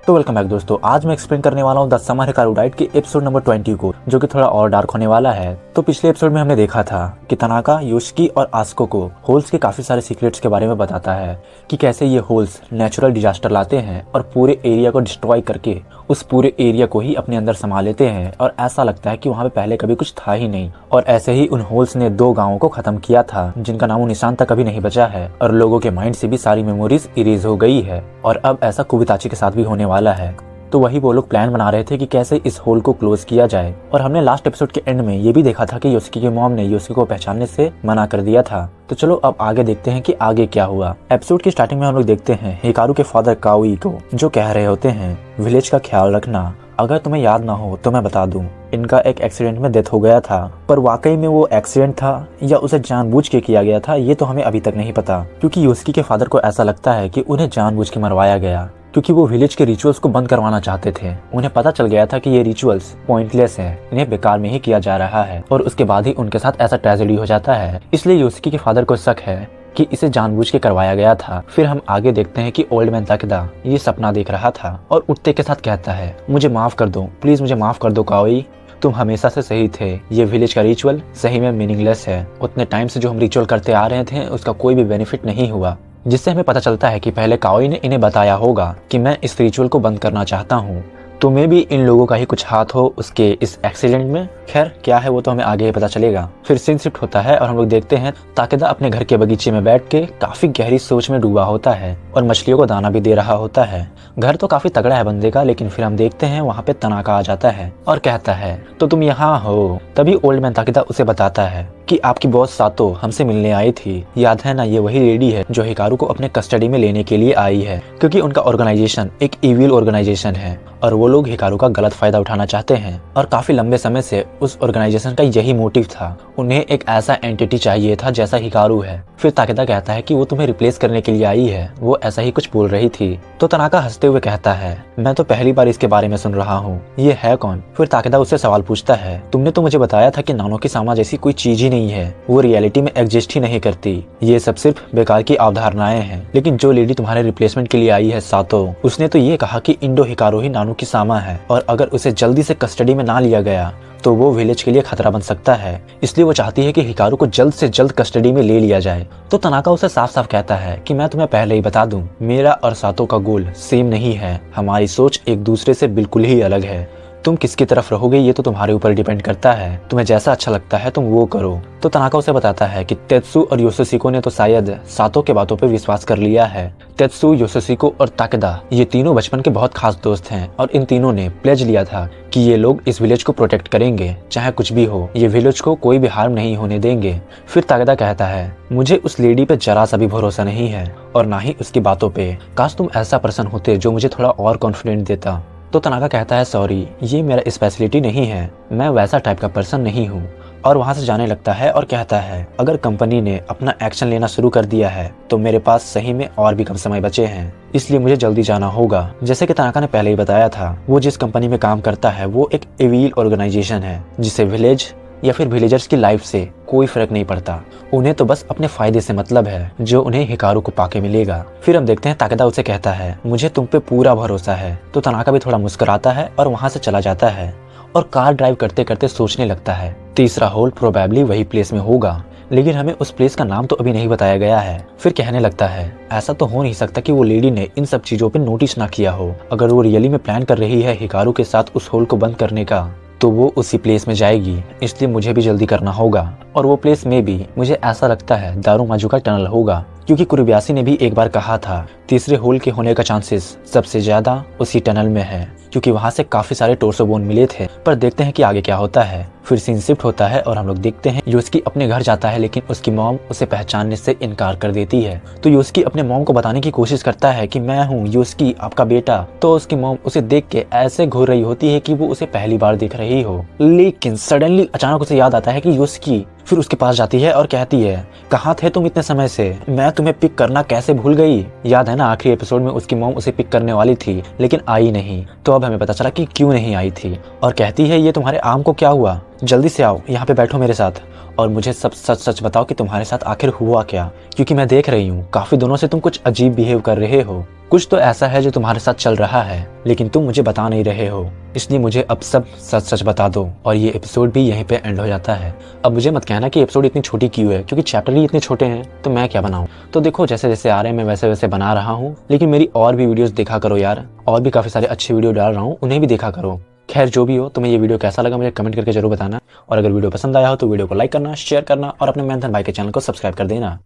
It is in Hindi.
तो वेलकम बैक दोस्तों, आज मैं एक्सप्लेन करने वाला हूँ द समर हिकारू डाइट के एपिसोड नंबर 20 को, जो कि थोड़ा और डार्क होने वाला है। तो पिछले एपिसोड में हमने देखा था कि तनाका योशिकी और आस्को को होल्स के काफी सारे सीक्रेट्स के बारे में बताता है कि कैसे ये होल्स नेचुरल डिजास्टर लाते हैं और पूरे एरिया को डिस्ट्रॉय करके उस पूरे एरिया को ही अपने अंदर समा लेते हैं और ऐसा लगता है कि वहाँ पे पहले कभी कुछ था ही नहीं। और ऐसे ही उन होल्स ने 2 गांवों को खत्म किया था जिनका नामो निशान तक कभी नहीं बचा है और लोगों के माइंड से भी सारी मेमोरीज इरेज हो गई है। और अब ऐसा कुबिताची के साथ भी होने वाला है। तो वही वो लोग प्लान बना रहे थे कि कैसे इस होल को क्लोज किया जाए। और हमने लास्ट एपिसोड के एंड में ये भी देखा था कि योशिकी की मॉम ने योशिकी को पहचानने से मना कर दिया था। तो चलो अब आगे देखते हैं कि आगे क्या हुआ। एपिसोड की स्टार्टिंग में हम लोग देखते हैं हिकारू के फादर काओई को, जो कह रहे होते हैं विलेज का ख्याल रखना। अगर तुम्हें याद ना हो तो मैं बता दूं, इनका एक एक्सीडेंट में डेथ हो गया था, पर वाकई में वो एक्सीडेंट था या उसे जानबूझ के किया गया था ये तो हमें अभी तक नहीं पता। क्योंकि योशिकी के फादर को ऐसा लगता है कि उन्हें जानबूझ के मरवाया गया, क्योंकि वो विलेज के रिचुअल्स को बंद करवाना चाहते थे। उन्हें पता चल गया था कि ये रिचुअल्स पॉइंटलेस है, इन्हें बेकार में ही किया जा रहा है, और उसके बाद ही उनके साथ ऐसा ट्रेजेडी हो जाता है। इसलिए योशिकी के फादर को शक है कि इसे जानबूझ के करवाया गया था। फिर हम आगे देखते हैं कि ओल्ड मैन ताकेदा ये सपना देख रहा था और उठते के साथ कहता है, मुझे माफ कर दो, प्लीज मुझे माफ कर दो काओई, तुम हमेशा से सही थे। ये विलेज का रिचुअल सही में मीनिंगलेस है। उतने टाइम से जो हम रिचुअल करते आ रहे थे उसका कोई भी बेनिफिट नहीं हुआ। जिससे हमें पता चलता है कि पहले काओई ने इन्हें बताया होगा कि मैं इस रिचुअल को बंद करना चाहता हूँ, तो मे भी इन लोगों का ही कुछ हाथ हो उसके इस एक्सीडेंट में। खैर क्या है वो तो हमें आगे ही पता चलेगा। फिर सीन शिफ्ट होता है और हम लोग देखते हैं ताकेदा अपने घर के बगीचे में बैठ के काफी गहरी सोच में डूबा होता है और मछलियों को दाना भी दे रहा होता है। घर तो काफी तगड़ा है बंदे का, लेकिन फिर हम देखते हैं वहाँ पे तनाका आ जाता है और कहता है, तो तुम यहाँ हो। तभी ओल्ड मैन ताकेदा उसे बताता है कि आपकी बॉस सातो हमसे मिलने आई थी, याद है ना, ये वही लेडी है जो हिकारू को अपने कस्टडी में लेने के लिए आई है, क्योंकि उनका ऑर्गेनाइजेशन एक इविल ऑर्गेनाइजेशन है और वो लोग हिकारू का गलत फायदा उठाना चाहते हैं। और काफी लंबे समय से उस ऑर्गेनाइजेशन का यही मोटिव था, उन्हें एक ऐसा एंटिटी चाहिए था जैसा हिकारू है। फिर ताकेदा कहता है कि वो तुम्हें रिप्लेस करने के लिए आई है, वो ऐसा ही कुछ बोल रही थी। तो तनाका हंसते हुए कहता है, मैं तो पहली बार इसके बारे में सुन रहा हूँ, ये है कौन? फिर ताकेदा उससे सवाल पूछता है, तुमने तो मुझे बताया था कि नानोकी सामा जैसी कोई चीज ही नहीं है, वो रियलिटी में एग्जिस्ट ही नहीं करती, ये सब सिर्फ बेकार की अवधारणाएं हैं। लेकिन जो लेडी तुम्हारे रिप्लेसमेंट के लिए आई है सातो, उसने तो ये कहा कि इंडो हिकारू ही नानोकी सामा है, और अगर उसे जल्दी से कस्टडी में ना लिया गया तो वो विलेज के लिए खतरा बन सकता है। इसलिए वो चाहती है कि हिकारू को जल्द से जल्द कस्टडी में ले लिया जाए। तो तनाका उसे साफ साफ कहता है कि मैं तुम्हें पहले ही बता दूं, मेरा और सातो का गोल सेम नहीं है, हमारी सोच एक दूसरे से बिल्कुल ही अलग है। तुम किसकी तरफ रहोगे ये तो तुम्हारे ऊपर डिपेंड करता है, तुम्हें जैसा अच्छा लगता है तुम वो करो। तो तनाका उसे बताता है कि तेत्सु और योशिको ने तो शायद सातो के बातों पे विश्वास कर लिया है। तेत्सु, योशिको और ताकेदा ये तीनों बचपन के बहुत खास दोस्त हैं और इन तीनों ने प्लेज लिया था कि ये लोग इस विलेज को प्रोटेक्ट करेंगे, चाहे कुछ भी हो, ये विलेज को कोई भी हार्म नहीं होने देंगे। फिर ताकेदा कहता है, मुझे उस लेडी पे जरा सा भी भरोसा नहीं है और ना ही उसकी बातों पे, काश तुम ऐसा पर्सन होते जो मुझे थोड़ा और कॉन्फिडेंट देता। तो तनाका कहता है, सॉरी, ये मेरा स्पेशलिटी नहीं है, मैं वैसा टाइप का पर्सन नहीं हूँ। और वहाँ से जाने लगता है और कहता है, अगर कंपनी ने अपना एक्शन लेना शुरू कर दिया है तो मेरे पास सही में और भी कम समय बचे हैं, इसलिए मुझे जल्दी जाना होगा। जैसे कि तनाका ने पहले ही बताया था, वो जिस कंपनी में काम करता है वो एक इविल ऑर्गेनाइजेशन है जिसे विलेज या फिर विलेजर्स की लाइफ से कोई फर्क नहीं पड़ता। उन्हें तो बस अपने फायदे से मतलब है, जो उन्हें हिकारू को पाके मिलेगा। फिर हम देखते हैं ताकेदा उसे कहता है, मुझे तुम पे पूरा भरोसा है। तो तनाका भी थोड़ा मुस्कुराता है और वहाँ से चला जाता है और कार ड्राइव करते करते सोचने लगता है, तीसरा होल प्रोबेबली वही प्लेस में होगा, लेकिन हमें उस प्लेस का नाम तो अभी नहीं बताया गया है। फिर कहने लगता है, ऐसा तो हो नहीं सकता कि वो लेडी ने इन सब चीजों पे नोटिस ना किया हो। अगर वो रियली में प्लान कर रही है हिकारू के साथ उस होल को बंद करने का, तो वो उसी प्लेस में जाएगी, इसलिए मुझे भी जल्दी करना होगा। और वो प्लेस में भी मुझे ऐसा लगता है दारूमाजू का टनल होगा, क्योंकि कुरुब्यासी ने भी एक बार कहा था तीसरे होल के होने का चांसेस सबसे ज्यादा उसी टनल में है, क्योंकि वहां से काफी सारे टोर्सो बोन मिले थे। पर देखते हैं कि आगे क्या होता है। फिर सीन शिफ्ट होता है और हम लोग देखते हैं योशिकी अपने घर जाता है, लेकिन उसकी मॉम उसे पहचानने से इनकार कर देती है। तो योशिकी अपने मॉम को बताने की कोशिश करता है कि मैं हूँ योशिकी, आपका बेटा। तो उसकी मॉम उसे देख के ऐसे घूर रही होती है कि वो उसे पहली बार देख रही हो, लेकिन सडनली अचानक उसे याद आता है कि योशिकी। फिर उसके पास जाती है और कहती है, कहाँ थे तुम इतने समय से, मैं तुम्हें पिक करना कैसे भूल गई। याद है ना आखिरी एपिसोड में उसकी मॉम उसे पिक करने वाली थी लेकिन आई नहीं। तो अब हमें पता चला कि क्यों नहीं आई थी। और कहती है, ये तुम्हारे आर्म को क्या हुआ, जल्दी से आओ, यहाँ पे बैठो मेरे साथ और मुझे सब सच सच बताओ कि तुम्हारे साथ आखिर हुआ क्या, क्योंकि मैं देख रही हूँ काफी दिनों से तुम कुछ अजीब बिहेव कर रहे हो। कुछ तो ऐसा है जो तुम्हारे साथ चल रहा है, लेकिन तुम मुझे बता नहीं रहे हो। इसलिए मुझे अब सब सच सच बता दो। और ये एपिसोड भी यहीं पे एंड हो जाता है। अब मुझे मत कहना कि एपिसोड इतनी छोटी क्यों है, क्योंकि चैप्टर ही इतने छोटे हैं तो मैं क्या बनाऊं। तो देखो जैसे जैसे आ रहे हैं मैं वैसे वैसे बना रहा हूँ, लेकिन मेरी और भी वीडियोस देखा करो यार। और भी काफी सारे अच्छे वीडियो डाल रहा हूँ, उन्हें भी देखा करो। खैर जो भी हो, तुम्हें ये वीडियो कैसा लगा मुझे कमेंट करके जरूर बताना। और अगर वीडियो पसंद आया हो तो वीडियो को लाइक करना, शेयर करना और अपने मेंथन भाई के चैनल को सब्सक्राइब कर देना।